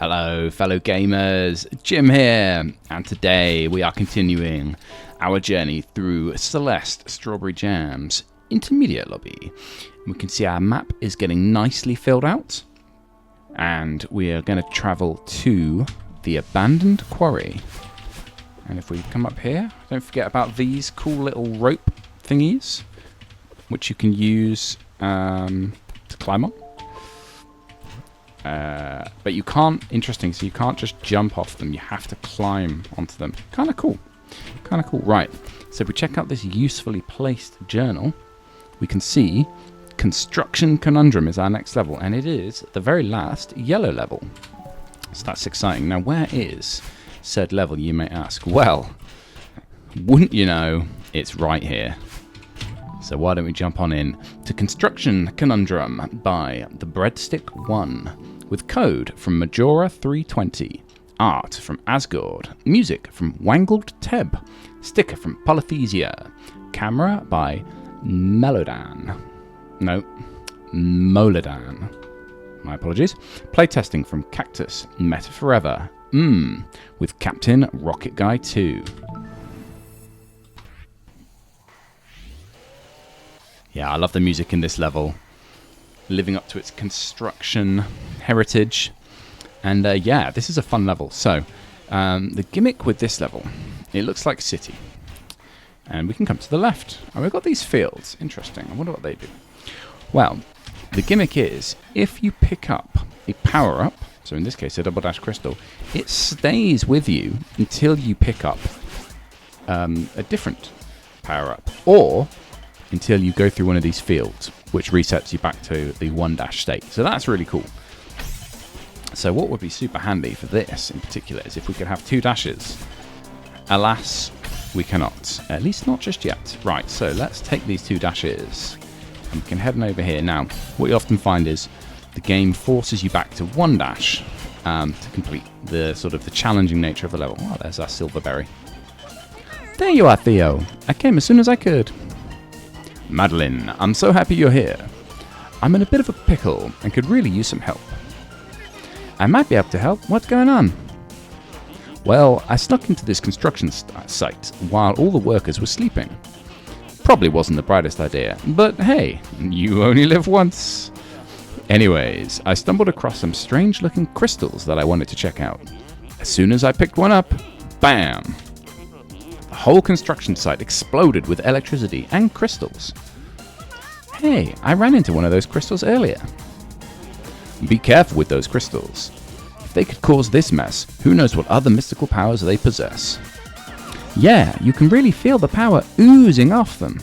Hello fellow gamers, Jim here, and today we are continuing our journey through Celeste Strawberry Jam's intermediate lobby. We can see our map is getting nicely filled out, and we are going to travel to the abandoned quarry. And if we come up here, don't forget about these cool little rope thingies, which you can use to climb on. But you can't, interesting, so you can't just jump off them, you have to climb onto them. Kind of cool. Right, so if we check out this usefully placed journal, we can see Construction Conundrum is our next level, and it is the very last yellow level. So that's exciting. Now, where is said level, you may ask? Well, wouldn't you know, it's right here. So why don't we jump on in to Construction Conundrum by the Breadstick 1, with code from Majora 320, art from Asgard, music from Wangled Teb, sticker from Polythesia, camera by Molodan. My apologies. Playtesting from Cactus, Meta Forever, with Captain Rocket Guy 2. Yeah, I love the music in this level, living up to its construction heritage. And yeah, this is a fun level. So, the gimmick with this level, it looks like City. And we can come to the left. And we've got these fields. Interesting. I wonder what they do. Well, the gimmick is, if you pick up a power-up, so in this case a double dash crystal, it stays with you until you pick up a different power-up. Or until you go through one of these fields, which resets you back to the 1- state. So that's really cool. So what would be super handy for this in particular is if we could have 2 dashes. Alas, we cannot. At least not just yet. Right, so let's take these 2 dashes and we can head on over here. Now, what you often find is the game forces you back to 1 dash to complete the sort of the challenging nature of the level. Oh, there's our silver berry. There you are, Theo. I came as soon as I could. Madeline, I'm so happy you're here. I'm in a bit of a pickle and could really use some help. I might be able to help. What's going on? Well, I snuck into this construction site while all the workers were sleeping. Probably wasn't the brightest idea, but hey, you only live once. Anyways, I stumbled across some strange-looking crystals that I wanted to check out. As soon as I picked one up, bam! The whole construction site exploded with electricity and crystals. Hey, I ran into one of those crystals earlier. Be careful with those crystals. If they could cause this mess, who knows what other mystical powers they possess. Yeah, you can really feel the power oozing off them.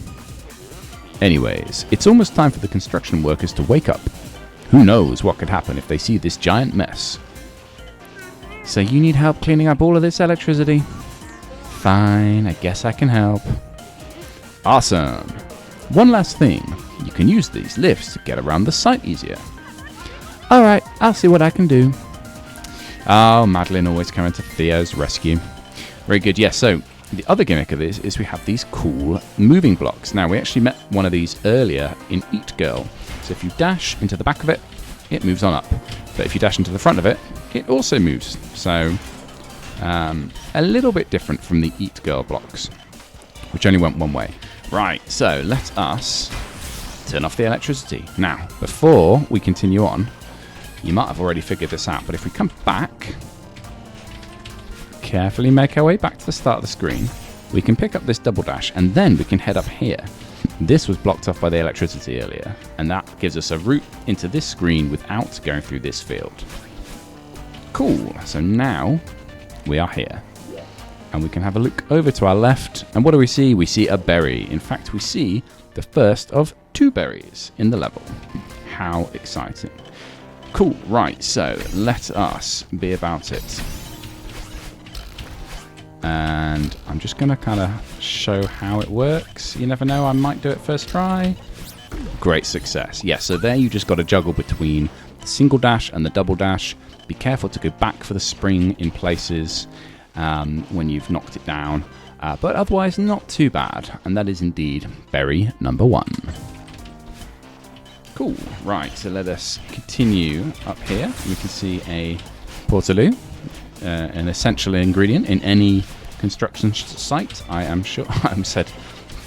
Anyways, it's almost time for the construction workers to wake up. Who knows what could happen if they see this giant mess. So you need help cleaning up all of this electricity? Fine, I guess I can help. Awesome. One last thing, you can use these lifts to get around the site easier. Alright, I'll see what I can do. Oh, Madeline always coming to Theo's rescue. Very good, yes, so the other gimmick of this is we have these cool moving blocks. Now, we actually met one of these earlier in Eat Girl. So if you dash into the back of it, it moves on up. But if you dash into the front of it, it also moves. So, a little bit different from the Eat Girl blocks, which only went one way. Right, so let us turn off the electricity. Now, before we continue on, you might have already figured this out, but if we come back, carefully make our way back to the start of the screen, we can pick up this double dash, and then we can head up here. This was blocked off by the electricity earlier, and that gives us a route into this screen without going through this field. Cool, so now we are here. And we can have a look over to our left, and what do we see? We see a berry. In fact, we see the first of 2 berries in the level. How exciting. Cool, right, so let us be about it. And I'm just going to kind of show how it works. You never know, I might do it first try. Great success. Yeah, so there you just got to juggle between the single dash and the double dash. Be careful to go back for the spring in places when you've knocked it down. But otherwise, not too bad. And that is indeed berry number 1. Cool. Right, so let us continue up here. We can see a Portaloo, an essential ingredient in any construction site, I am sure. I said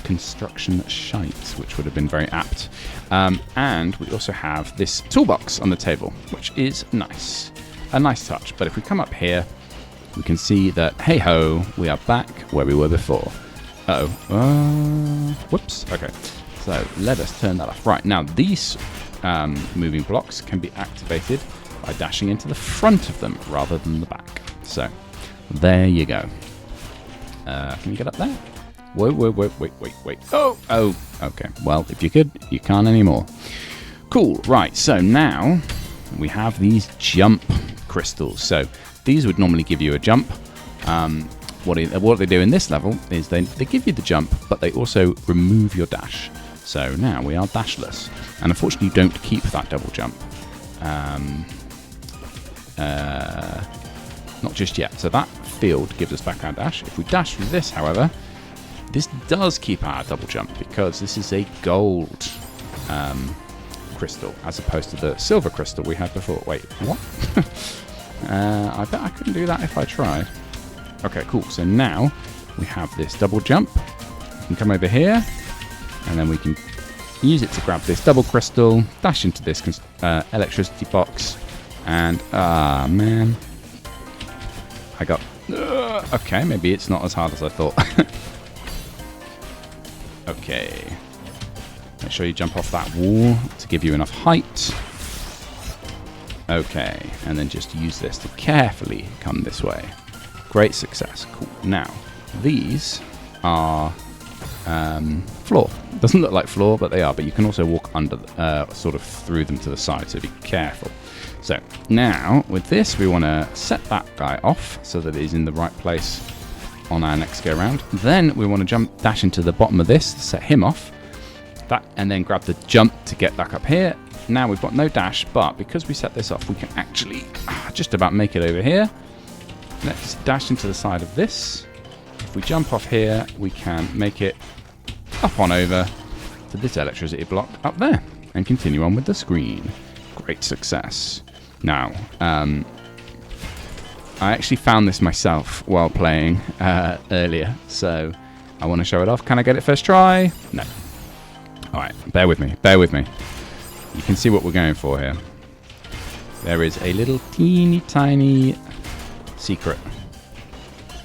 construction shite, which would have been very apt. And we also have this toolbox on the table, which is nice. A nice touch. But if we come up here, we can see that, hey ho, we are back where we were before. Whoops. Okay. So let us turn that off. Right, now these moving blocks can be activated by dashing into the front of them rather than the back. So there you go. Can you get up there? Wait. Oh, okay. Well, if you could, you can't anymore. Cool. Right, so now we have these jump crystals. So these would normally give you a jump. What they do in this level is they give you the jump, but they also remove your dash. So now we are dashless. And unfortunately, you don't keep that double jump. Not just yet. So that field gives us back our dash. If we dash through this, however, this does keep our double jump because this is a gold crystal as opposed to the silver crystal we had before. Wait, what? I bet I couldn't do that if I tried. Okay, cool. So now we have this double jump. We can come over here and then we can use it to grab this double crystal, dash into this electricity box, and man, I got okay, maybe it's not as hard as I thought. Okay, make sure you jump off that wall to give you enough height. Okay, and then just use this to carefully come this way. Great success. Cool. Now these are floor. Doesn't look like floor, but they are. But you can also walk under, sort of through them to the side, so be careful. So now with this, we want to set that guy off so that he's in the right place on our next go round. Then we want to dash into the bottom of this, set him off. That, and then grab the jump to get back up here. Now we've got no dash, but because we set this off, we can actually just about make it over here. Let's dash into the side of this. If we jump off here, we can make it up on over to this electricity block up there and continue on with the screen. Great success. Now, I actually found this myself while playing earlier, so I want to show it off. Can I get it first try? No. All right, bear with me. Bear with me. You can see what we're going for here. There is a little teeny tiny secret.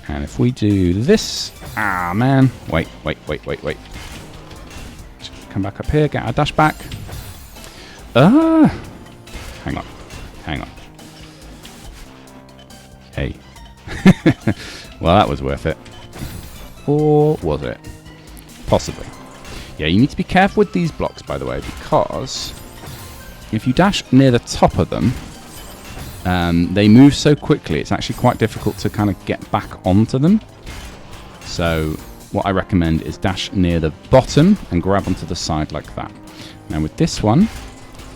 And if we do this... Ah, man. Wait. Come back up here, get our dash back. Hang on. Hey. Well, that was worth it. Or was it? Possibly. Yeah, you need to be careful with these blocks, by the way, because if you dash near the top of them, they move so quickly, it's actually quite difficult to kind of get back onto them. So what I recommend is dash near the bottom and grab onto the side like that. Now with this one,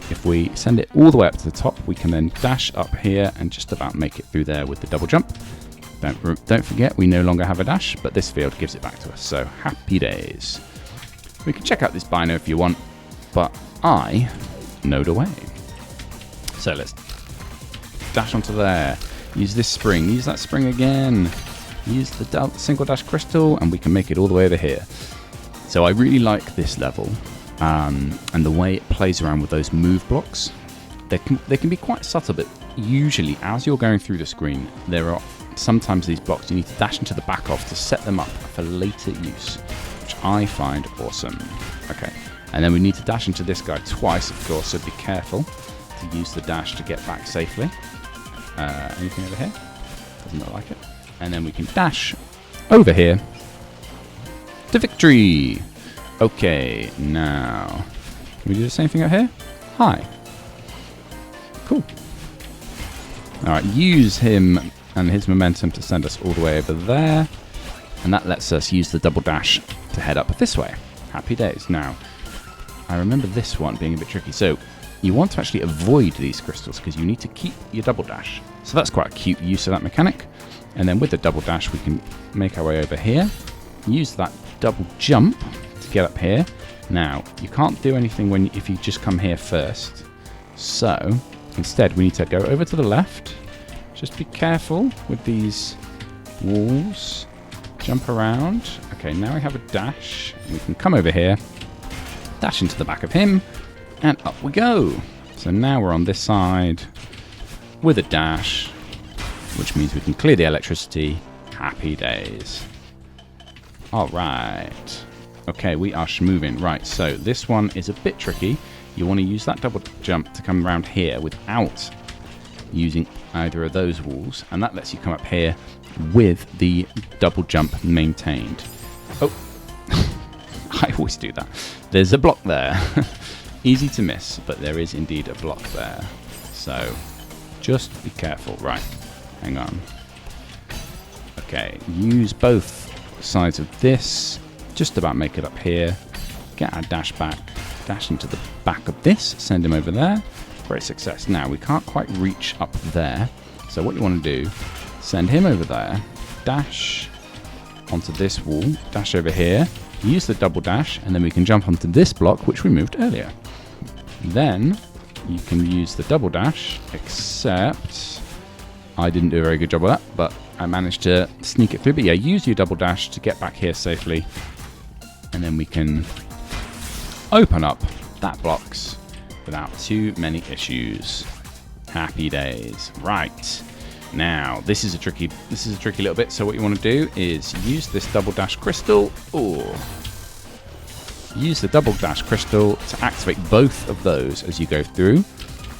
if we send it all the way up to the top, we can then dash up here and just about make it through there with the double jump. Don't forget, we no longer have a dash, but this field gives it back to us. So happy days. We can check out this bino if you want, but I know the way. So let's dash onto there. Use this spring. Use that spring again. Use the single dash crystal, and we can make it all the way over here. So I really like this level, and the way it plays around with those move blocks. They can be quite subtle, but usually as you're going through the screen, there are sometimes these blocks you need to dash into the back of to set them up for later use, which I find awesome. Okay, and then we need to dash into this guy twice, of course, so be careful to use the dash to get back safely. Anything over here? Doesn't look like it. And then we can dash over here to victory. Okay, now can we do the same thing out here? Hi. Cool. All right, use him and his momentum to send us all the way over there, and that lets us use the double dash to head up this way. Happy days. Now, I remember this one being a bit tricky. So you want to actually avoid these crystals because you need to keep your double dash. So that's quite a cute use of that mechanic. And then with the double dash, we can make our way over here, use that double jump to get up here. Now, you can't do anything if you just come here first. So instead, we need to go over to the left, Just be careful with these walls. Jump around. Okay, now we have a dash. We can come over here, dash into the back of him, and up we go. So now we're on this side with a dash, which means we can clear the electricity. Happy days. All right. Okay, we are schmoving. Right, so this one is a bit tricky. You want to use that double jump to come around here without using either of those walls, and that lets you come up here with the double jump maintained. Oh, I always do that. There's a block there. Easy to miss, but there is indeed a block there. So just be careful. Right, hang on. Okay, use both sides of this. Just about make it up here. Get our dash back. Dash into the back of this. Send him over there. Great success. Now, we can't quite reach up there. So what you want to do, send him over there. Dash onto this wall. Dash over here. Use the double dash. And then we can jump onto this block, which we moved earlier. Then you can use the double dash, except I didn't do a very good job of that, but I managed to sneak it through. But yeah, use your double dash to get back here safely. And then we can open up that blocks without too many issues. Happy days. Right. Now, this is a tricky little bit. So what you want to do is use this double dash crystal, or use the double dash crystal to activate both of those as you go through.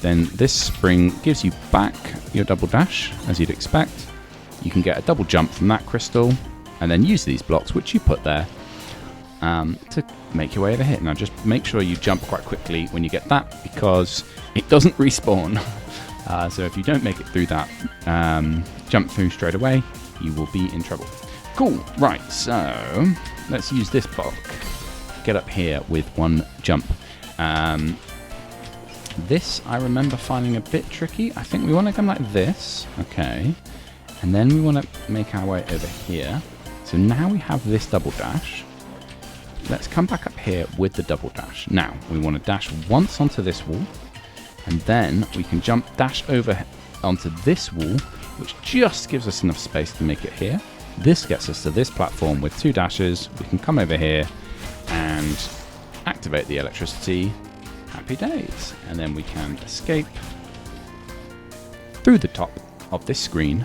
Then this spring gives you back your double dash, as you'd expect. You can get a double jump from that crystal, and then use these blocks, which you put there, to make your way over here. Now, just make sure you jump quite quickly when you get that, because it doesn't respawn. So if you don't make it through that jump through straight away, you will be in trouble. Cool. Right, so let's use this block. Get up here with one jump. This I remember finding a bit tricky. I think we want to come like this. Okay. And then we want to make our way over here. So now we have this double dash. Let's come back up here with the double dash. Now, we want to dash once onto this wall. And then we can dash over onto this wall, which just gives us enough space to make it here. This gets us to this platform with two dashes. We can come over here and activate the electricity. Happy days. And then we can escape through the top of this screen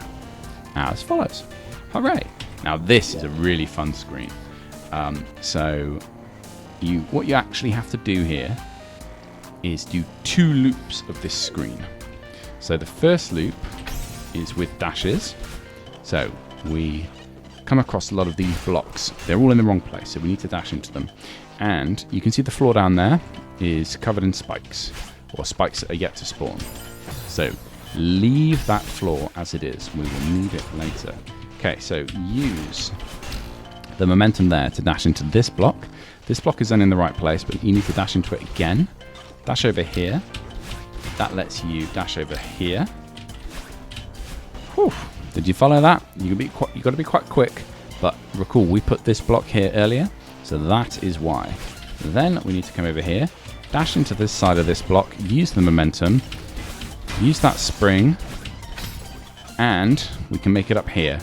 as follows. Hooray! Now this is a really fun screen. So what you actually have to do here is do 2 loops of this screen. So the first loop is with dashes. So we come across a lot of these blocks. They're all in the wrong place, so we need to dash into them. And you can see the floor down there is covered in spikes, or spikes that are yet to spawn. So leave that floor as it is. We will need it later. Okay, so use the momentum there to dash into this block. This block is then in the right place, but you need to dash into it again. Dash over here. That lets you dash over here. Whew. Did you follow that? You've got to be quite quick, but recall we put this block here earlier, so that is why. Then we need to come over here, dash into this side of this block, use the momentum, use that spring, and we can make it up here,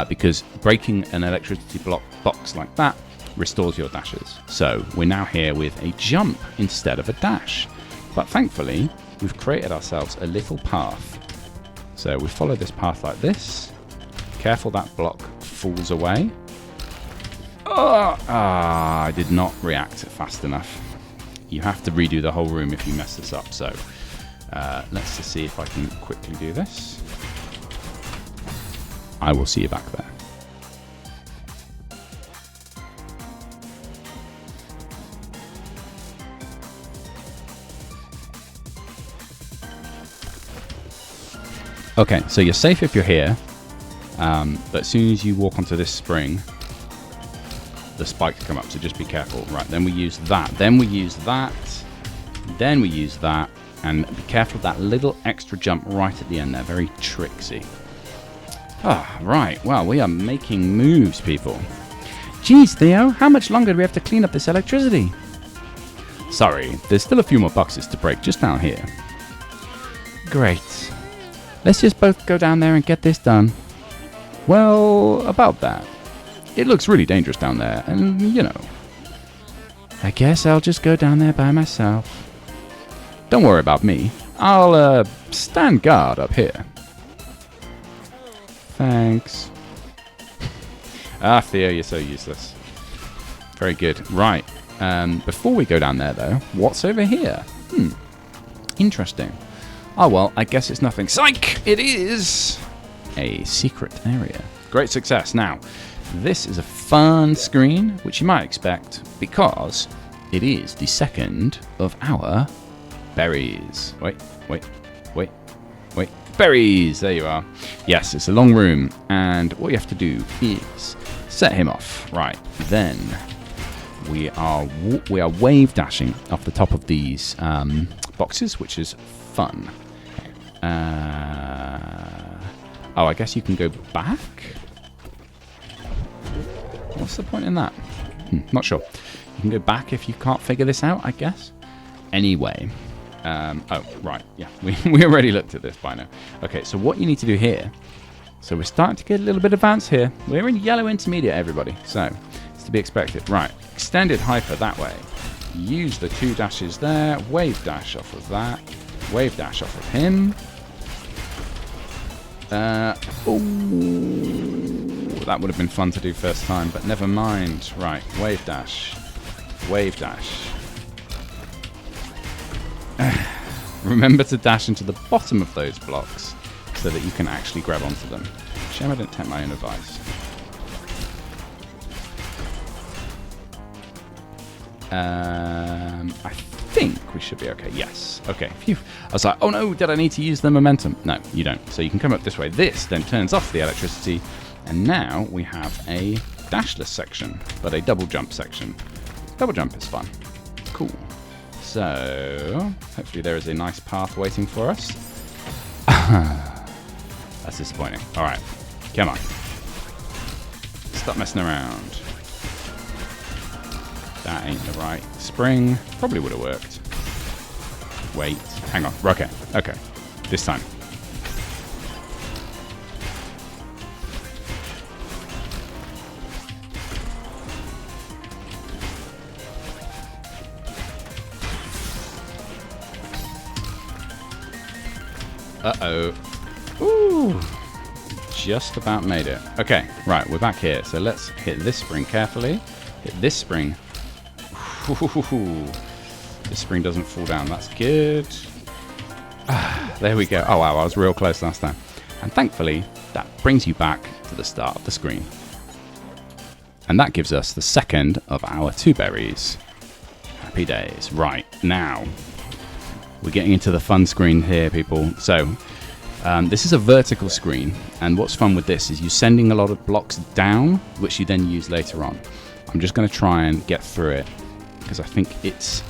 because breaking an electricity box like that restores your dashes. So we're now here with a jump instead of a dash. But thankfully, we've created ourselves a little path. So we follow this path like this. Careful that block falls away. I did not react fast enough. You have to redo the whole room if you mess this up. So let's just see if I can quickly do this. I will see you back there. Okay, so you're safe if you're here, but as soon as you walk onto this spring, the spikes come up, so just be careful. Right, then we use that, then we use that, then we use that, and be careful of that little extra jump right at the end there, very tricksy. Right, well, we are making moves, people. Geez, Theo, how much longer do we have to clean up this electricity? Sorry, there's still a few more boxes to break just down here. Great. Let's just both go down there and get this done. Well, about that. It looks really dangerous down there, and, you know. I guess I'll just go down there by myself. Don't worry about me. I'll, stand guard up here. Thanks. Ah, Theo, you're so useless. Very good. Right. Before we go down there, though, what's over here? Interesting. Oh, well, I guess it's nothing. Psych! It is a secret area. Great success. Now, this is a fun screen, which you might expect, because it is the second of our berries. Wait. Berries! There you are. Yes, it's a long room, and what you have to do is set him off. Right, then we are wave dashing off the top of these boxes, which is fun. Oh, I guess you can go back? What's the point in that? Not sure. You can go back if you can't figure this out, I guess. Anyway. Oh, right. Yeah, we already looked at this by now. Okay, so what you need to do here. So we're starting to get a little bit advanced here. We're in yellow intermediate, everybody. So it's to be expected. Right. Extended hyper that way. Use the 2 dashes there. Wave dash off of that. Wave dash off of him. Oh, that would have been fun to do first time, but never mind. Right, wave dash. Wave dash. Remember to dash into the bottom of those blocks so that you can actually grab onto them. Shame I didn't take my own advice. I think we should be okay. Yes. Okay. Phew. I was like, oh no, did I need to use the momentum? No, you don't. So you can come up this way. This then turns off the electricity. And now we have a dashless section, but a double jump section. Double jump is fun. Cool. So hopefully there is a nice path waiting for us. That's disappointing. All right. Come on. Stop messing around. That ain't the right spring. Probably would have worked. Wait. Hang on. Okay. Okay. This time. Uh-oh. Ooh. Just about made it. Okay. Right. We're back here. So let's hit this spring carefully. Hit this spring. Ooh. This spring doesn't fall down. That's good. There we go. Oh, wow. I was real close last time. And thankfully, that brings you back to the start of the screen. And that gives us the second of our 2 berries. Happy days. Right. Now, we're getting into the fun screen here, people. So, this is a vertical screen. And what's fun with this is you're sending a lot of blocks down, which you then use later on. I'm just going to try and get through it, because I think it's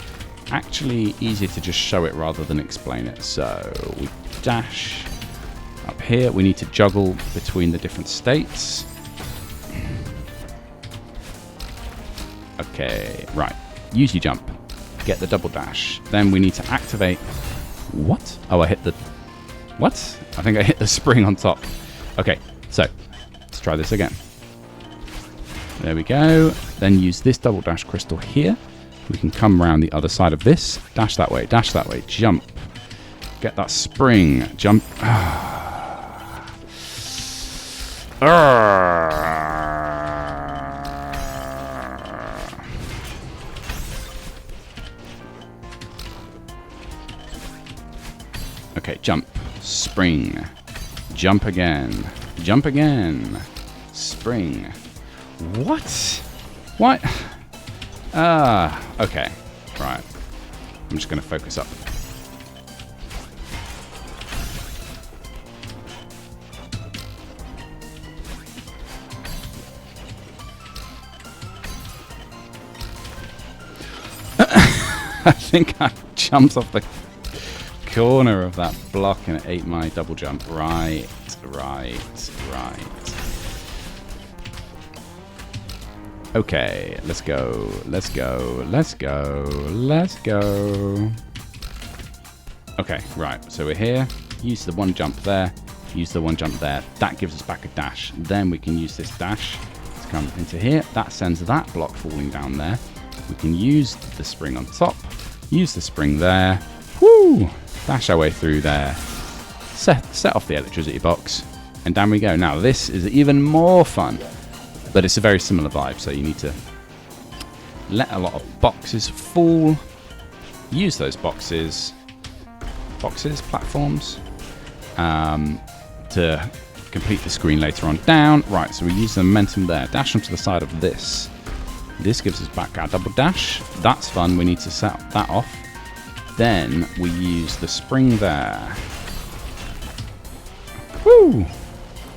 actually easier to just show it rather than explain it. So we dash up here. We need to juggle between the different states. Okay, right. Use your jump. Get the double dash. Then we need to activate... What? Oh, I hit the... What? I think I hit the spring on top. Okay, so let's try this again. There we go. Then use this double dash crystal here. We can come around the other side of this. Dash that way, jump. Get that spring, jump. Okay, jump, spring, jump again, spring. What? What? Okay. Right. I'm just going to focus up. I think I jumped off the corner of that block and it ate my double jump. Right. Okay, let's go. Okay, right, so we're here. Use the 1 jump there. use the 1 jump there. That gives us back a dash. Then we can use this dash to come into here. That sends that block falling down there. We can use the spring on top, use the spring there. Woo! Dash our way through there. Set off the electricity box, and down we go. Now this is even more fun, but it's a very similar vibe, so you need to let a lot of boxes fall, use those platforms, to complete the screen later on. Down, right, so we use the momentum there, dash onto the side of this. This gives us back our double dash. That's fun, we need to set that off. Then we use the spring there. Woo!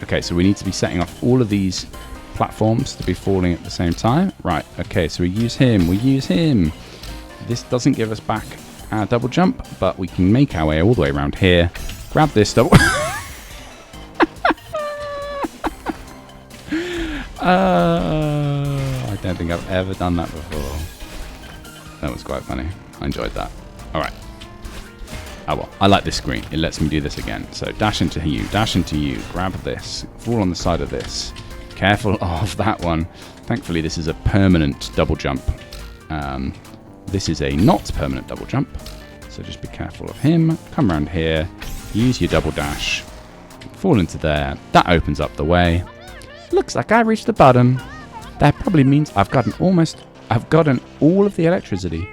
Okay, so we need to be setting off all of these platforms to be falling at the same time. Right, okay, so we use him. This doesn't give us back our double jump, but we can make our way all the way around here. Grab this double... I don't think I've ever done that before. That was quite funny. I enjoyed that. Alright. Oh well, I like this screen. It lets me do this again. So dash into you, grab this, fall on the side of this. Careful of that one. Thankfully, this is a permanent double jump. This is a not permanent double jump. So just be careful of him. Come around here, use your double dash, fall into there. That opens up the way. Looks like I reached the bottom. That probably means I've gotten all of the electricity.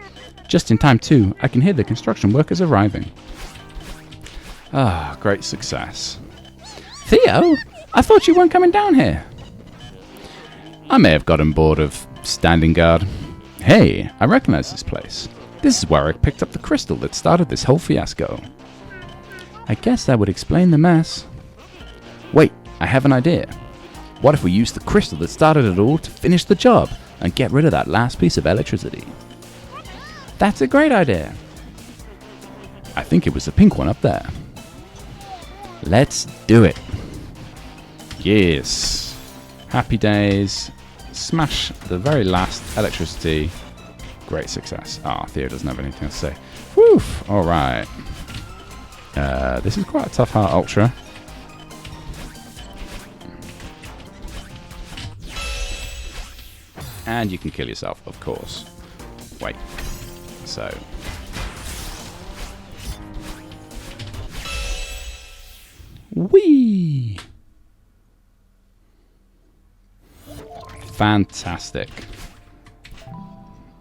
Just in time too, I can hear the construction workers arriving. Ah, great success. Theo, I thought you weren't coming down here. I may have gotten bored of standing guard. Hey, I recognize this place. This is where I picked up the crystal that started this whole fiasco. I guess that would explain the mess. Wait, I have an idea. What if we use the crystal that started it all to finish the job and get rid of that last piece of electricity? That's a great idea. I think it was the pink one up there. Let's do it. Yes. Happy days. Smash the very last electricity. Great success. Ah, Theo doesn't have anything to say. Whew. All right. This is quite a tough heart ultra. And you can kill yourself, of course. Wait. So. Whee! Fantastic.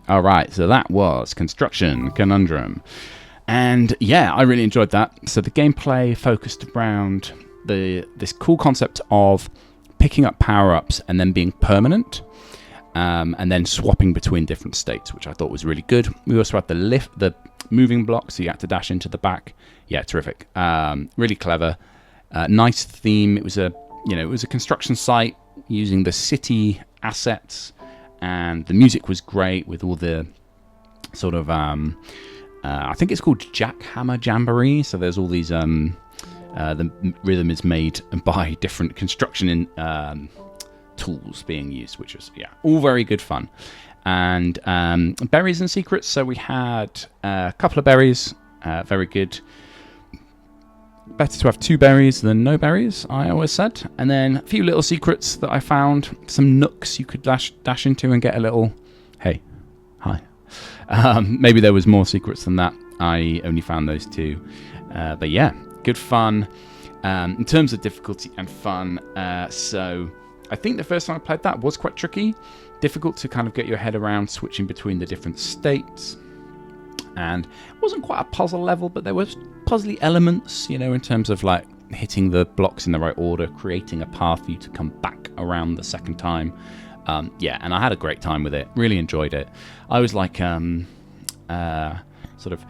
Alright, so that was Construction Conundrum. And yeah, I really enjoyed that. So the gameplay focused around this cool concept of picking up power-ups and then being permanent. And then swapping between different states, which I thought was really good. We also had the moving block, so you had to dash into the back. Yeah, terrific. Really clever. Nice theme. It was a construction site using the city assets, and the music was great with all the sort of I think it's called Jackhammer Jamboree. So there's all these the rhythm is made by different construction tools being used, which was all very good fun. And berries and secrets, so we had a couple of berries, very good. Better to have 2 berries than no berries, I always said. And then a few little secrets that I found, some nooks you could dash into and get a little hey, hi. Maybe there was more secrets than that. I only found those 2, but yeah, good fun. In terms of difficulty and fun, so I think the first time I played that was quite tricky. Difficult to kind of get your head around switching between the different states. And it wasn't quite a puzzle level, but there was puzzly elements, in terms of like hitting the blocks in the right order, creating a path for you to come back around the second time. And I had a great time with it. Really enjoyed it. I was like, sort of...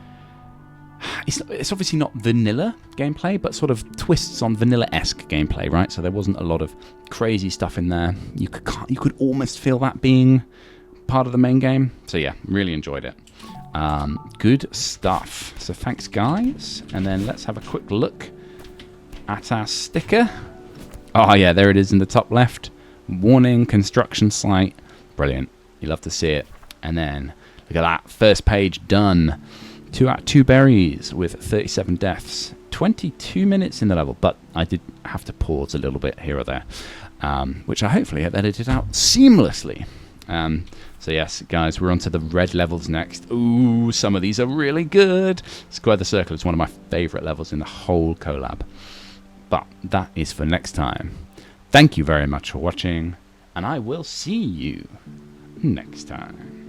It's obviously not vanilla gameplay, but sort of twists on vanilla-esque gameplay, right? So there wasn't a lot of crazy stuff in there. You could almost feel that being part of the main game. So yeah, really enjoyed it. Good stuff. So thanks, guys. And then let's have a quick look at our sticker. Oh yeah, there it is in the top left. Warning, construction site. Brilliant. You love to see it. And then look at that, first page done. 2 out of 2 berries with 37 deaths, 22 minutes in the level, but I did have to pause a little bit here or there, which I hopefully have edited out seamlessly. So yes, guys, we're on to the red levels next. Ooh, some of these are really good. Square the Circle is one of my favourite levels in the whole collab. But that is for next time. Thank you very much for watching, and I will see you next time.